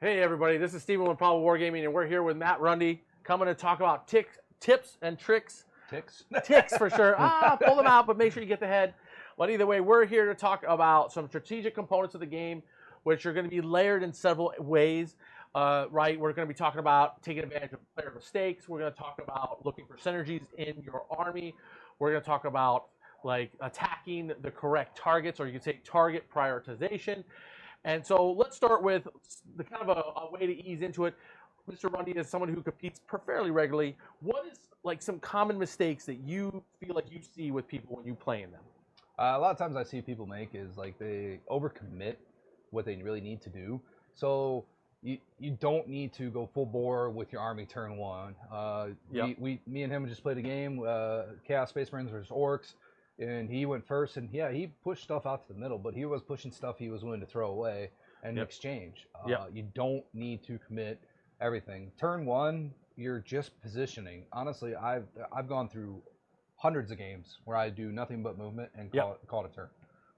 Hey everybody, this is Steven with Improbable Wargaming, and we're here with Matt Rundy, coming to talk about tips and tricks. Ticks for sure. Pull them out, but make sure you get the head. But either way, we're here to talk about some strategic components of the game, which are going to be layered in several ways. Right, we're going to be talking about taking advantage of player mistakes. We're going to talk about looking for synergies in your army. We're going to talk about like attacking the correct targets, or you can say target prioritization. And so let's start with the kind of a way to ease into it. Mr. Rundy is someone who competes fairly regularly. What is like some common mistakes that you feel like you see with people when you play in them? A lot of times I see people make is like they overcommit what they really need to do. So you don't need to go full bore with your army turn one. Me and him just played a game, Chaos Space Marines versus Orcs. And he went first, and yeah, he pushed stuff out to the middle, but he was pushing stuff he was willing to throw away and exchange. You don't need to commit everything. Turn one, you're just positioning. Honestly, I've gone through hundreds of games where I do nothing but movement and call it a turn.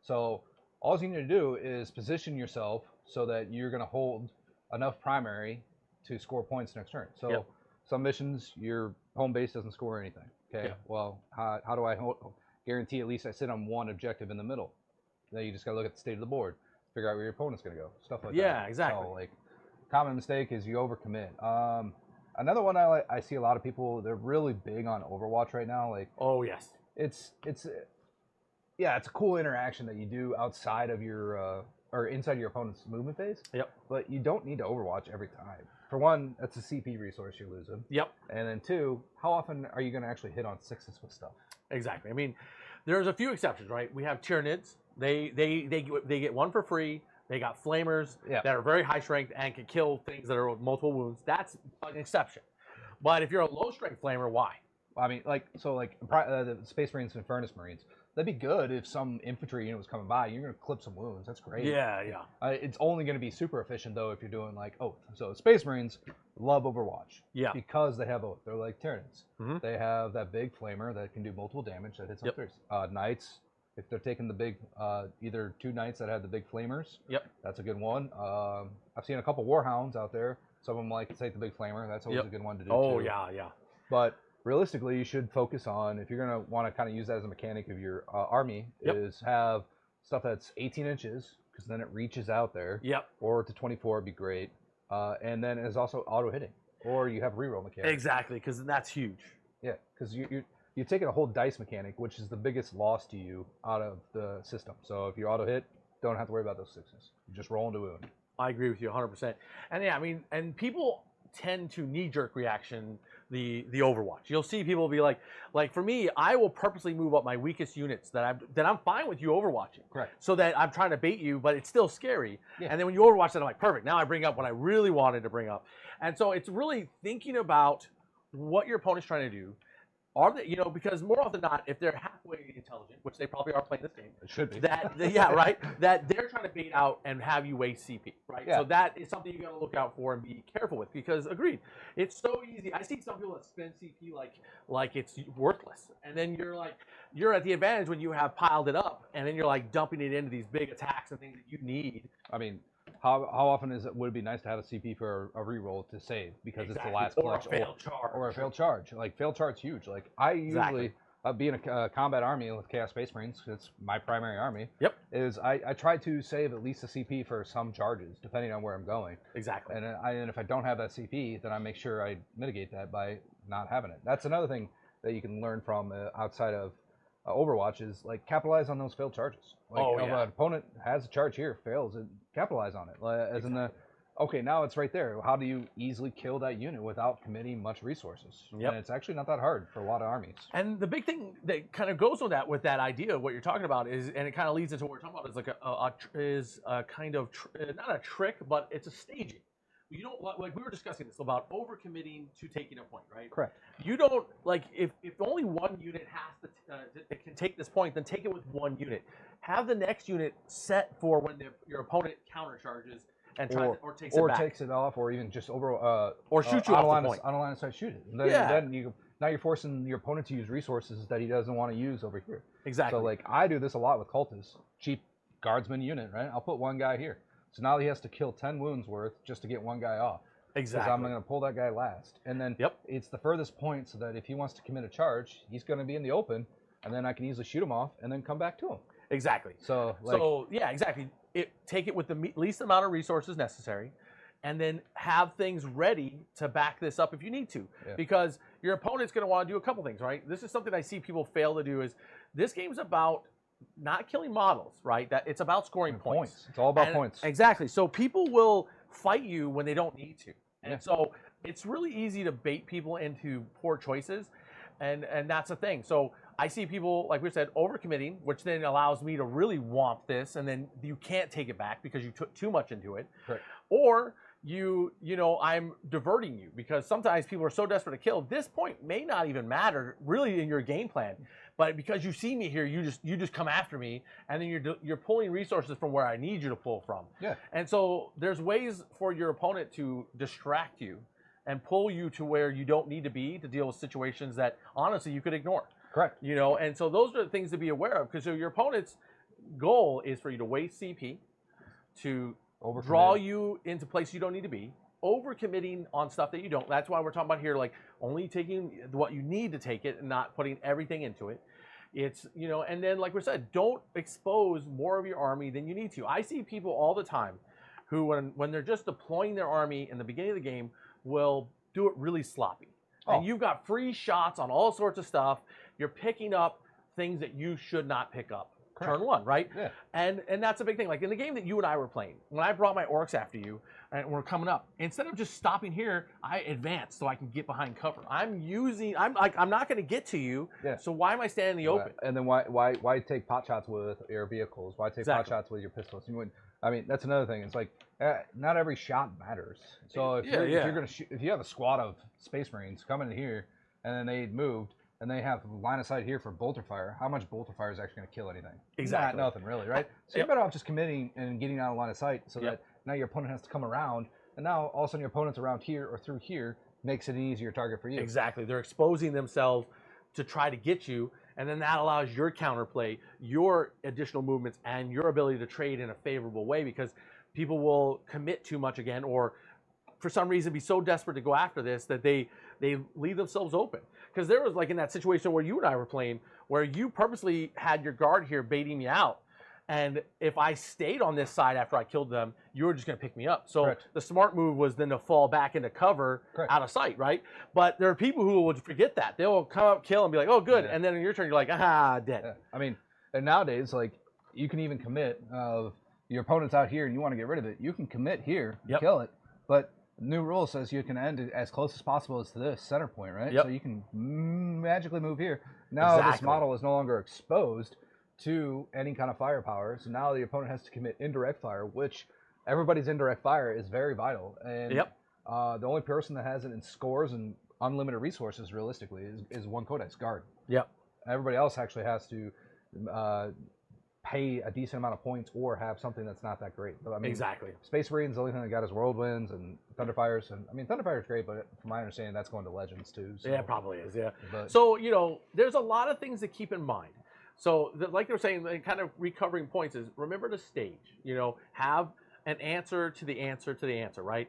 So all you need to do is position yourself so that you're going to hold enough primary to score points next turn. So some missions, your home base doesn't score anything. Okay, well, how do I guarantee at least I sit on one objective in the middle? Then you just got to look at the state of the board, figure out where your opponent's going to go, stuff like that. Yeah, exactly. So, like, common mistake is you overcommit. Another one I see a lot of people, they're really big on Overwatch right now. Like, oh yes, it's a cool interaction that you do outside of your or inside your opponent's movement phase. Yep. But you don't need to Overwatch every time. For one, that's a CP resource you're losing. Yep. And then two, how often are you going to actually hit on sixes with stuff? Exactly. I mean, there's a few exceptions, right? We have Tyranids. They get one for free. They got flamers that are very high strength and can kill things that are with multiple wounds. That's an exception. But if you're a low strength flamer, why? I mean, the Space Marines and Furnace Marines, that'd be good if some infantry unit was coming by. You're going to clip some wounds. That's great. Yeah, yeah. It's only going to be super efficient, though, if you're doing like Oath. So Space Marines love Overwatch. Yeah. Because they have Oath. They're like Tyranids. Mm-hmm. They have that big flamer that can do multiple damage that hits on threes. Knights, if they're taking the big, either two Knights that have the big flamers. Yep. That's a good one. I've seen a couple Warhounds out there. Some of them like to take the big flamer. That's always a good one to do, too. Yeah. But realistically, you should focus on, if you're going to want to kind of use that as a mechanic of your army, is have stuff that's 18 inches, because then it reaches out there. Yep. Or to 24 would be great. And then it's also auto-hitting. Or you have reroll mechanics. Exactly, because that's huge. Yeah, because you're taking a whole dice mechanic, which is the biggest loss to you out of the system. So if you auto-hit, don't have to worry about those sixes. You just roll into wound. I agree with you 100%. And yeah, I mean, and people tend to knee-jerk reaction the Overwatch. You'll see people be like for me, I will purposely move up my weakest units that I'm fine with you overwatching. Correct. So that I'm trying to bait you, but it's still scary. Yeah. And then when you overwatch that, I'm like, perfect. Now I bring up what I really wanted to bring up. And so it's really thinking about what your opponent's trying to do. Are they, because more often than not, if they're halfway intelligent, which they probably are playing this game, it should be. That they're trying to bait out and have you waste CP, right? Yeah. So that is something you got to look out for and be careful with, because agreed, it's so easy. I see some people that spend CP like it's worthless, and then you're at the advantage when you have piled it up, and then you're like dumping it into these big attacks and things that you need. I mean, how often would it be nice to have a CP for a reroll to save, because it's the last clutch, or a failed charge. Like failed charge, huge. Like I usually, being a combat army with Chaos Space Marines, it's my primary army. Yep. Is I try to save at least a CP for some charges, depending on where I'm going. Exactly. And if I don't have that CP, then I make sure I mitigate that by not having it. That's another thing that you can learn from outside of Overwatch, is like capitalize on those failed charges. Like if an opponent has a charge here, fails, capitalize on it. Okay, now it's right there. How do you easily kill that unit without committing much resources? Yep. And it's actually not that hard for a lot of armies. And the big thing that kind of goes with that idea of what you're talking about is, and it kind of leads into what we're talking about, is like a kind of not a trick, but it's a staging. You don't, like we were discussing this about overcommitting to taking a point, right? Correct. You don't, like, if only one unit has that can take this point, then take it with one unit. Have the next unit set for when your opponent countercharges and takes it off, or even just or shoot you off the point. On a line of sight, shoot it. Then now you're forcing your opponent to use resources that he doesn't want to use over here. Exactly. So like I do this a lot with cultists, cheap guardsman unit, right? I'll put one guy here. So now he has to kill 10 wounds worth just to get one guy off. Exactly. Because I'm going to pull that guy last. And then it's the furthest point so that if he wants to commit a charge, he's going to be in the open, and then I can easily shoot him off and then come back to him. Exactly. So, yeah, exactly. Take it with the least amount of resources necessary, and then have things ready to back this up if you need to. Yeah. Because your opponent's going to want to do a couple things, right? This is something I see people fail to do is this game's about not killing models, right? That it's about scoring points. It's all about points. Exactly. So people will fight you when they don't need to. And so it's really easy to bait people into poor choices. And that's the thing. So I see people, like we said, overcommitting, which then allows me to really want this, and then you can't take it back because you took too much into it. Correct. Or I'm diverting you because sometimes people are so desperate to kill. This point may not even matter really in your game plan, but because you see me here, you just come after me, and then you're pulling resources from where I need you to pull from. Yeah. And so there's ways for your opponent to distract you and pull you to where you don't need to be to deal with situations that honestly you could ignore. Correct. And so those are the things to be aware of, because your opponent's goal is for you to waste CP, to draw you into places you don't need to be, overcommitting on stuff that you don't. That's why we're talking about here, like only taking what you need to take it and not putting everything into it. It's, and then like we said, don't expose more of your army than you need to. I see people all the time who, when they're just deploying their army in the beginning of the game, will do it really sloppy. And you've got free shots on all sorts of stuff. You're picking up things that you should not pick up. Correct. Turn one, right? Yeah. And that's a big thing. Like in the game that you and I were playing, when I brought my orcs after you and we're coming up, instead of just stopping here, I advanced so I can get behind cover. I'm not going to get to you. Yeah. So why am I standing in the open? And then why take pot shots with your vehicles? Why take pot shots with your pistols? That's another thing. It's like not every shot matters. So if you're gonna shoot, if you have a squad of Space Marines coming in here and then they moved and they have line of sight here for bolter fire, how much bolter fire is actually going to kill anything? Exactly. Not nothing really, right? So you're better off just committing and getting out of line of sight so that now your opponent has to come around, and now all of a sudden your opponent's around here or through here, makes it an easier target for you. Exactly. They're exposing themselves to try to get you, and then that allows your counterplay, your additional movements, and your ability to trade in a favorable way, because people will commit too much again, or for some reason be so desperate to go after this that they leave themselves open. Because there was like in that situation where you and I were playing, where you purposely had your guard here baiting me out, and if I stayed on this side after I killed them, you were just going to pick me up. So Correct. The smart move was then to fall back into cover out of sight, right? But there are people who would forget that. They will come up, kill, and be like, oh, good. And then in your turn, you're like, dead. Yeah. And nowadays, like, you can even commit of your opponent's out here and you want to get rid of it. You can commit here, kill it, but new rule says you can end it as close as possible as to this center point, right? So you can magically move here. Now this model is no longer exposed to any kind of firepower, so now the opponent has to commit indirect fire, which everybody's indirect fire is very vital. And the only person that has it in scores and unlimited resources realistically is one codex guard. Everybody else actually has to pay a decent amount of points or have something that's not that great. But, Space Marines, the only thing they got is Whirlwinds and Thunderfires. And Thunderfire is great, but from my understanding, that's going to Legends too. So. Yeah, it probably is, But, so, there's a lot of things to keep in mind. So, like they were saying, kind of recovering points is remember to stage. Have an answer to the answer to the answer, right?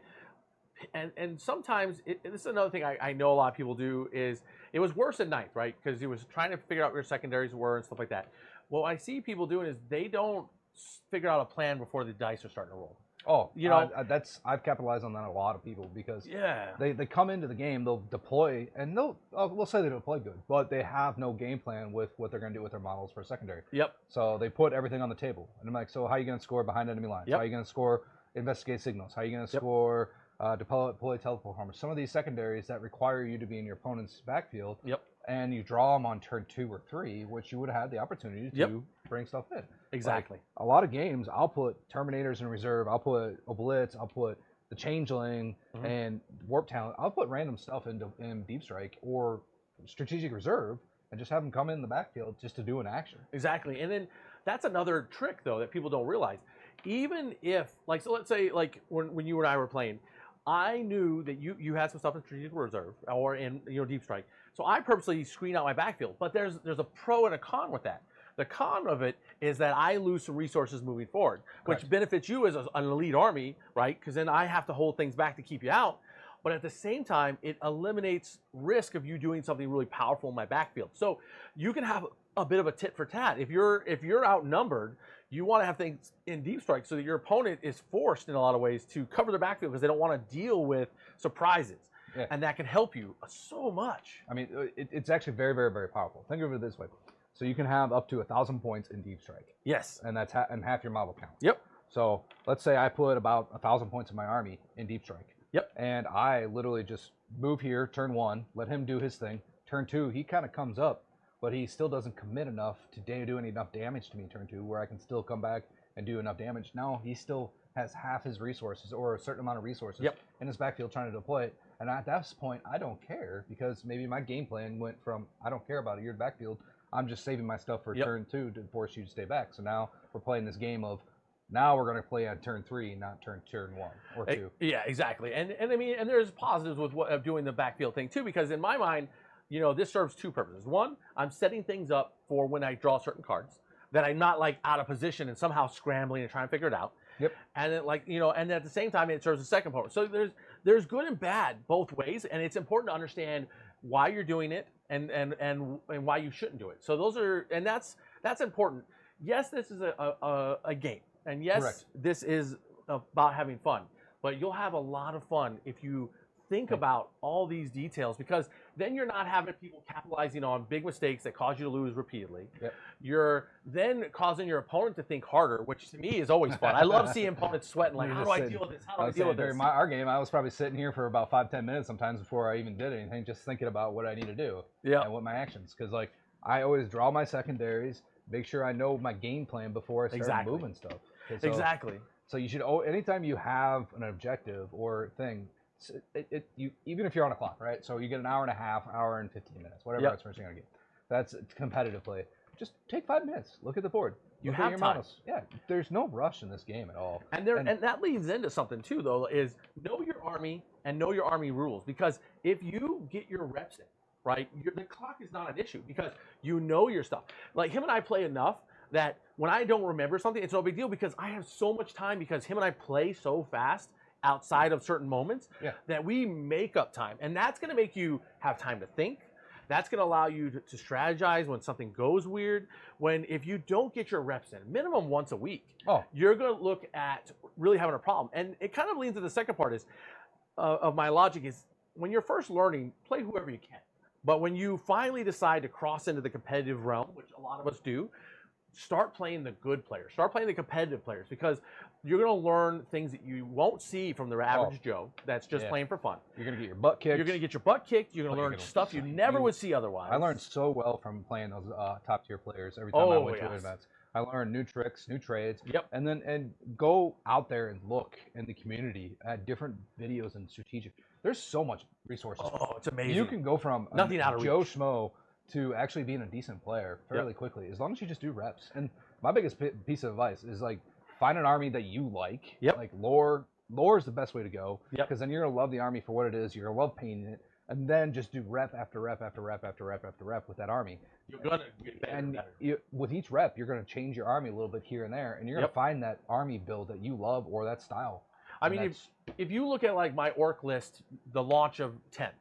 And sometimes, this is another thing I know a lot of people do, is it was worse at ninth, right? Because it was trying to figure out where secondaries were and stuff like that. What I see people doing is they don't figure out a plan before the dice are starting to roll. I've capitalized on that a lot of people, because they come into the game, they'll deploy, and we'll say they deploy good, but they have no game plan with what they're going to do with their models for secondary. So they put everything on the table, and I'm like, so how are you going to score behind enemy lines? How are you going to score investigate signals? How are you going to score deploy teleport farmers? Some of these secondaries that require you to be in your opponent's backfield. And you draw them on turn 2 or 3, which you would have had the opportunity to bring stuff in. Exactly. Like, a lot of games, I'll put Terminators in reserve, I'll put a Blitz, I'll put the Changeling and Warp Talent. I'll put random stuff in Deep Strike or Strategic Reserve and just have them come in the backfield just to do an action. Exactly. And then that's another trick, though, that people don't realize. Even if, like, so let's say, like, when you and I were playing, I knew that you had some stuff in Strategic Reserve or in Deep Strike. So I purposely screen out my backfield. But there's a pro and a con with that. The con of it is that I lose some resources moving forward, which Correct. benefits you as an elite army, right? Because then I have to hold things back to keep you out. But at the same time, it eliminates risk of you doing something really powerful in my backfield. So you can have a bit of a tit for tat. If you're outnumbered, you want to have things in deep strike so that your opponent is forced in a lot of ways to cover their backfield because they don't want to deal with surprises. Yeah. And that can help you so much. I mean, it's actually very, very, very powerful. Think of it this way. So you can have up to 1,000 points in deep strike. Yes. And that's and half your model count. Yep. So let's say I put about 1,000 points in my army in deep strike. Yep. And I literally just move here, turn 1, let him do his thing. Turn 2, he kind of comes up, but he still doesn't commit enough to do enough damage to me turn 2, where I can still come back and do enough damage. Now he still has half his resources or a certain amount of resources in his backfield trying to deploy it. And at that point, I don't care because maybe my game plan went from I don't care about your backfield. I'm just saving my stuff for turn 2 to force you to stay back. So now we're playing this game of now we're going to play on turn 3, not turn 1 or 2. Yeah, exactly. And I mean, and there's positives with of doing the backfield thing too, because in my mind, you know, this serves two purposes. One, I'm setting things up for when I draw certain cards that I'm not like out of position and somehow scrambling and trying to figure it out. Yep. And it, like, you know, and at the same time, it serves a second purpose. So there's good and bad both ways, and it's important to understand why you're doing it and why you shouldn't do it. So those are, and that's important. Yes, this is a game. And yes, Correct. This is about having fun, but you'll have a lot of fun if you think about all these details, because then you're not having people capitalizing on big mistakes that cause you to lose repeatedly. Yep. You're then causing your opponent to think harder, which to me is always fun. I love seeing opponents sweating, like, how do I deal with this? How do I deal with this? During our game, I was probably sitting here for about 5-10 minutes sometimes before I even did anything, just thinking about what I need to do and what my actions. Because like I always draw my secondaries, make sure I know my game plan before I start moving stuff. So, exactly. So you should, anytime you have an objective or thing, you even if you're on a clock, right? So you get an hour and a half, hour and 15 minutes, whatever it's first thing I get. That's competitive play. Just take 5 minutes. Look at the board. You look have at your time. Models. Yeah, there's no rush in this game at all. And that leads into something too, though, is know your army and know your army rules. Because if you get your reps in, right, the clock is not an issue because you know your stuff. Like him and I play enough that when I don't remember something, it's no big deal because I have so much time because him and I play so fast outside of certain moments that we make up time. And that's going to make you have time to think. That's going to allow you to strategize when something goes weird. If you don't get your reps in, minimum once a week, you're going to look at really having a problem. And it kind of leads to the second part is of my logic is when you're first learning, play whoever you can. But when you finally decide to cross into the competitive realm, which a lot of us do, start playing the good players. Start playing the competitive players because you're going to learn things that you won't see from the average Joe that's just playing for fun. You're going to get your butt kicked. You're going to get your butt kicked. You're going to learn stuff you never would see otherwise. I learned so well from playing those top tier players every time I went to events. I learned new tricks, new trades, and go out there and look in the community at different videos and strategic. There's so much resources. Oh, it's amazing. You can go from nothing out of Joe reach. Schmo to actually being a decent player fairly quickly, as long as you just do reps. And my biggest piece of advice is like find an army that you like. Like lore is the best way to go because then you're gonna love the army for what it is. You're gonna love painting it, and then just do rep after rep after rep after rep after rep with that army. You're gonna get better and better. With each rep, you're gonna change your army a little bit here and there, and you're gonna find that army build that you love or that style. I mean, if you look at like my orc list, the launch of 10th,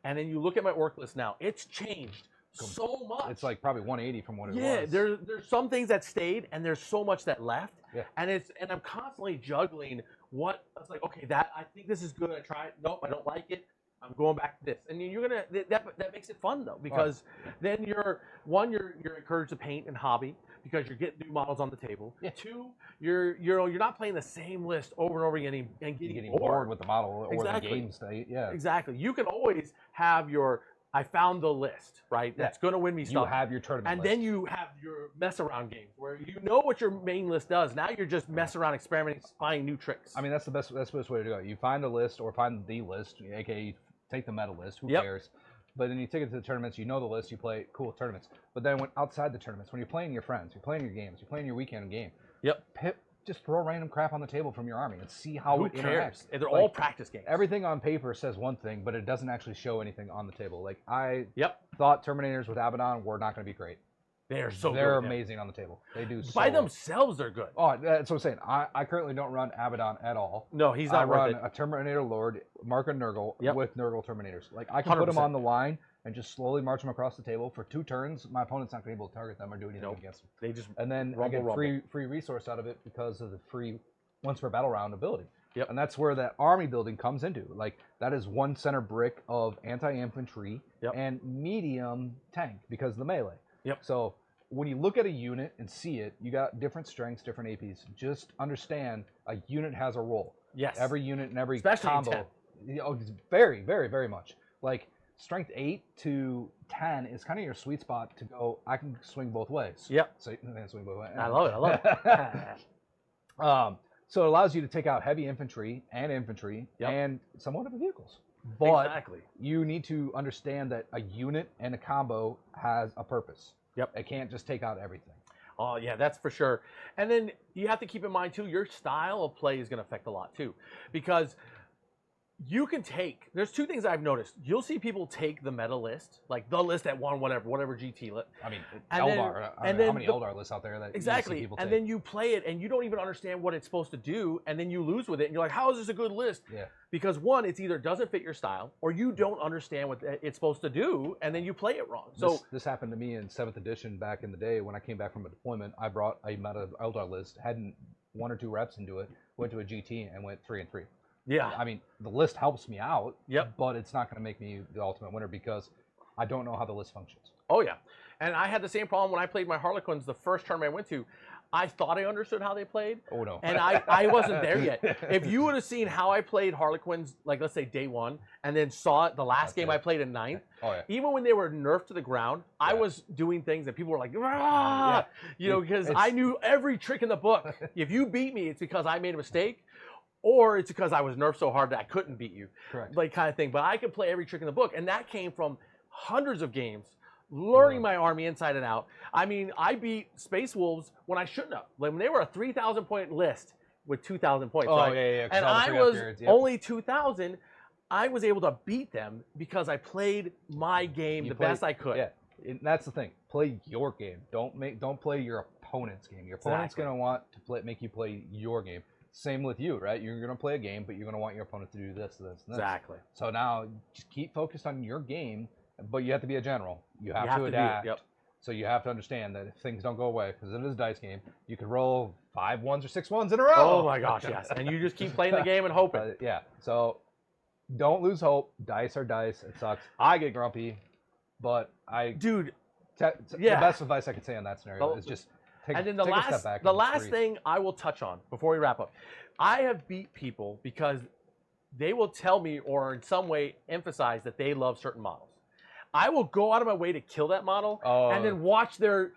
and then you look at my orc list now, it's changed so much. It's like probably 180 from what it was. Yeah, there's some things that stayed, and there's so much that left. And I'm constantly juggling what it's like. Okay, I think this is good. I try it. Nope, I don't like it. I'm going back to this, and you're gonna that makes it fun though because then you're encouraged to paint and hobby because you're getting new models on the table. Two, you're not playing the same list over and over again and getting bored with the model or the game state. Exactly. You can always have your I found the list, right? That's going to win me stuff. You have your tournament and list. then you have your mess around games where you know what your main list does. Now you're just messing around, experimenting, finding new tricks. I mean, that's the best way to go. You find a list or find the list, aka take the meta list. Who cares? But then you take it to the tournaments. You know the list. You play cool tournaments. But then when outside the tournaments, when you're playing your friends, you're playing your games, you're playing your weekend game. Just throw random crap on the table from your army and see how it interacts. They're all practice games. Everything on paper says one thing, but it doesn't actually show anything on the table. Like I thought Terminators with Abaddon were not going to be great. They're so good. They're amazing on the table. They do so by well. themselves. They're good. Oh, that's what I'm saying. I currently don't run Abaddon at all. No, he's not I worth run it. a Terminator Lord, Mark and Nurgle with Nurgle Terminators. Like I can put them 100%. on the line and just slowly march them across the table for 2 turns. My opponent's not going to be able to target them or do anything against them. They just and then I get free resource out of it because of the free once per battle round ability. Yep. And that's where that army building comes into. Like that is 1 center brick of anti-infantry and medium tank because of the melee. Yep. So when you look at a unit and see it, you got different strengths, different APs. Just understand a unit has a role. Yes. Every unit and every Especially combo. Very, very, very much. Like strength 8 to 10 is kind of your sweet spot to go. I can swing both ways. Yep. So you can swing both ways. I love it. I love it. So it allows you to take out heavy infantry and somewhat of the vehicles. But you need to understand that a unit and a combo has a purpose. Yep. It can't just take out everything. Oh, yeah, that's for sure. And then you have to keep in mind, too, your style of play is going to affect a lot, too. Because you can take, there's 2 things I've noticed. You'll see people take the meta list, like the list at whatever GT list. I mean, and Eldar. How many Eldar lists out there that you see people take? And then you play it, and you don't even understand what it's supposed to do, and then you lose with it, and you're like, how is this a good list? Yeah. Because 1, it's either doesn't fit your style, or you don't understand what it's supposed to do, and then you play it wrong. So this happened to me in 7th edition back in the day when I came back from a deployment. I brought a meta Eldar list, hadn't 1 or 2 reps into it, went to a GT, and went 3-3. Yeah. I mean, the list helps me out, Yep. but it's not going to make me the ultimate winner because I don't know how the list functions. Oh, yeah. And I had the same problem when I played my Harlequins the first tournament I went to. I thought I understood how they played. Oh, no. And I wasn't there yet. If you would have seen how I played Harlequins, like let's say day 1, and then saw it the last game I played in 9th, even when they were nerfed to the ground, I was doing things that people were like, you know, because I knew every trick in the book. If you beat me, it's because I made a mistake. Or it's because I was nerfed so hard that I couldn't beat you. Correct. Like kind of thing. But I could play every trick in the book. And that came from hundreds of games, learning my army inside and out. I mean, I beat Space Wolves when I shouldn't have. Like when they were a 3,000 point list with 2,000 points. Oh, right? yeah. And I was only 2,000. I was able to beat them because I played my game best I could. Yeah, and that's the thing. Play your game. Don't play your opponent's game. Your opponent's going to want to make you play your game. Same with you, right? You're going to play a game, but you're going to want your opponent to do this, this, and this. Exactly. So now, just keep focused on your game, but you have to be a general. You have to adapt. So you have to understand that if things don't go away, because it is a dice game, you could roll 5 1s or 6 1s in a row. Oh my gosh, yes. And you just keep playing the game and hoping. Yeah. So don't lose hope. Dice are dice. It sucks. I get grumpy, but the best advice I could say on that scenario is just take a step back. The last thing I will touch on before we wrap up, I have beat people because they will tell me or in some way emphasize that they love certain models. I will go out of my way to kill that model and then watch their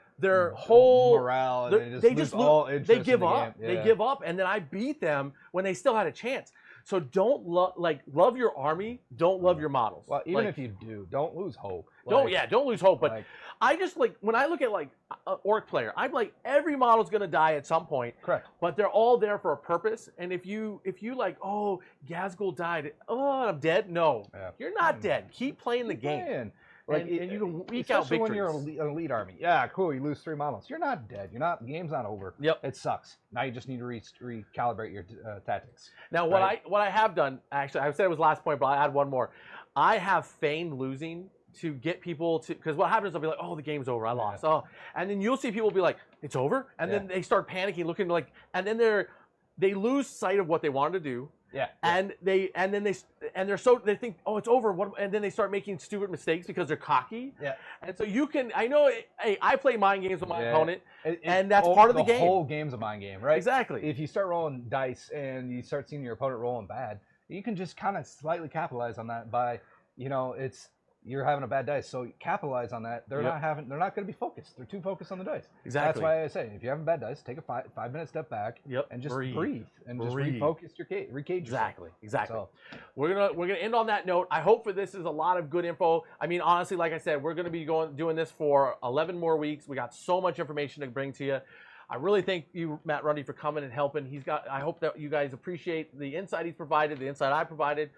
whole morale. And they just lose. They give up. Yeah. They give up, and then I beat them when they still had a chance. So don't love your army. Don't love your models. Well, even if you do, don't lose hope. Don't lose hope. But I just when I look at an orc player, I'm like every model's gonna die at some point. Correct. But they're all there for a purpose. And if you like, oh, Gazgul died, oh, I'm dead. No, you're not dead. Keep playing the game. And you can eke out victories. When you're an elite army. Yeah, cool. You lose 3 models. You're not dead. The game's not over. Yep. It sucks. Now you just need to recalibrate your tactics. Now, what I have done, actually, I said it was last point, but I'll add one more. I have feigned losing to get people to, because what happens, they'll be like, oh, the game's over. I lost. Oh, and then you'll see people be like, it's over. And then they start panicking, looking like, and then they lose sight of what they wanted to do. Yeah. And they think, oh, it's over. And then they start making stupid mistakes because they're cocky. Yeah. And so I play mind games with my opponent, and that's part of the game. The whole game's a mind game, right? Exactly. If you start rolling dice and you start seeing your opponent rolling bad, you can just kind of slightly capitalize on that by, you're having a bad dice, so capitalize on that. They're not going to be focused. They're too focused on the dice. Exactly. That's why I say, if you're having bad dice, take a 5-minute step back and just breathe and just refocus your recage. Exactly. So, we're gonna end on that note. I hope for this is a lot of good info. I mean, honestly, like I said, we're gonna be doing this for 11 more weeks. We got so much information to bring to you. I really thank you, Matt Rundy, for coming and helping. I hope that you guys appreciate the insight he's provided, the insight I provided.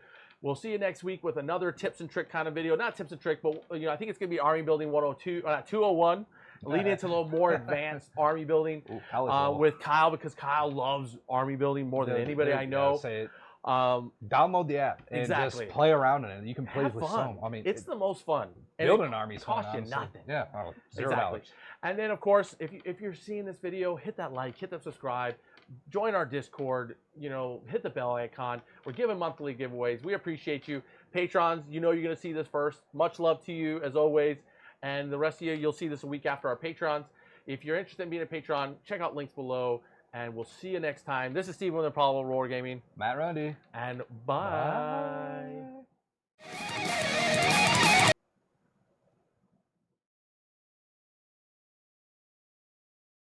We'll see you next week with another tips and trick kind of video. Not tips and trick, but I think it's going to be Army Building 102, 201. lean into a little more advanced army building with Kyle, because Kyle loves army building more than anybody I know. Say it. Download the app and just play around in it. You can play with some. I mean, it's the most fun. Building an army costs you nothing. Yeah, $0. And then, of course, if you're seeing this video, hit that like, hit that subscribe, join our Discord. You know, hit the bell icon. We're giving monthly giveaways. We appreciate you, patrons. You know you're gonna see this first. Much love to you as always, and the rest of you, you'll see this a week after our patrons. If you're interested in being a patron, check out links below. And we'll see you next time. This is Steve with Improbable Wargaming. Matt Rundy. And bye.